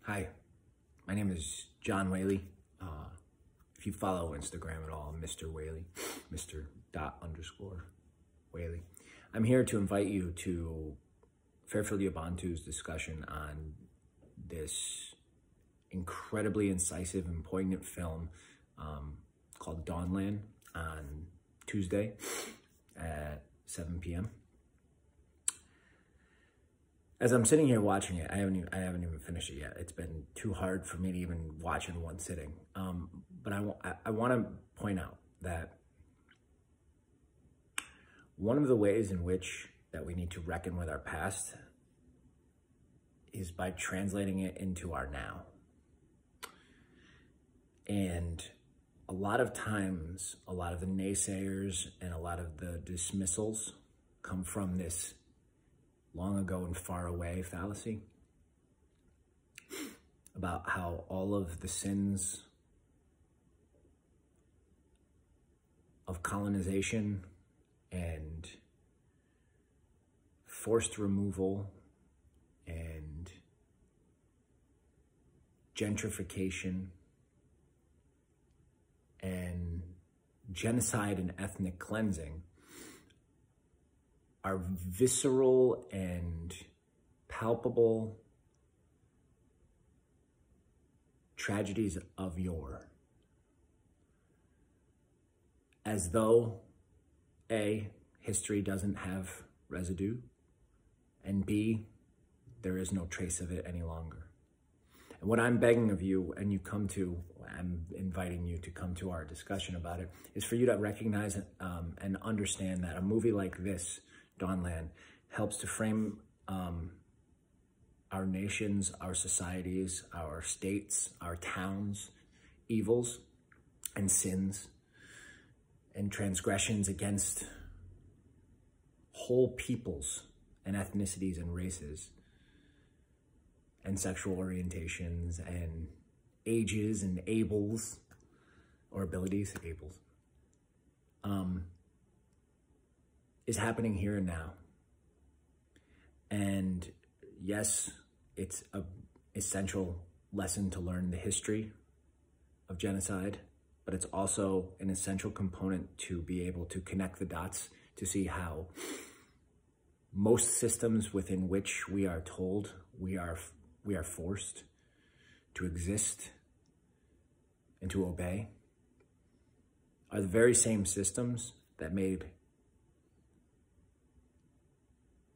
Hi, my name is John Whaley. If you follow Instagram at all, Mr. Whaley, Mr._Whaley. I'm here to invite you to Fairfield Yabantu's discussion on this incredibly incisive and poignant film called Dawnland on Tuesday at 7 p.m. As I'm sitting here watching it, I haven't even finished it yet. It's been too hard for me to even watch in one sitting. But I want to point out that one of the ways in which that we need to reckon with our past is by translating it into our now. And a lot of times, a lot of the naysayers and a lot of the dismissals come from this long ago and far away fallacy about how all of the sins of colonization and forced removal and gentrification and genocide and ethnic cleansing are visceral and palpable tragedies of yore. As though A, history doesn't have residue, and B, there is no trace of it any longer. And what I'm begging of you, and I'm inviting you to come to our discussion about it, is for you to recognize and understand that a movie like this, Dawnland, helps to frame our nations, our societies, our states, our towns, evils and sins and transgressions against whole peoples and ethnicities and races and sexual orientations and ages and abilities, is happening here and now. And yes, it's an essential lesson to learn the history of genocide, but it's also an essential component to be able to connect the dots to see how most systems within which we are told we are forced to exist and to obey are the very same systems that made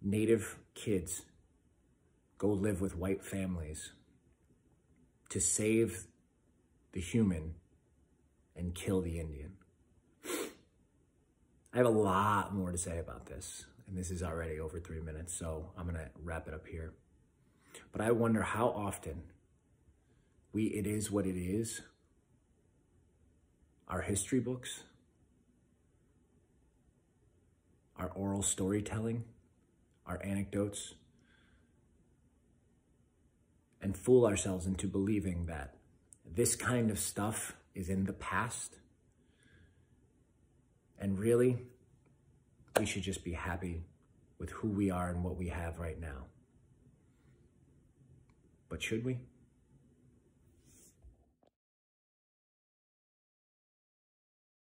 Native kids go live with white families to save the human and kill the Indian. I have a lot more to say about this, and this is already over 3 minutes, so I'm gonna wrap it up here. But I wonder how often It Is What It Is, our history books, our oral storytelling, our anecdotes, and fool ourselves into believing that this kind of stuff is in the past. And really, we should just be happy with who we are and what we have right now. But should we?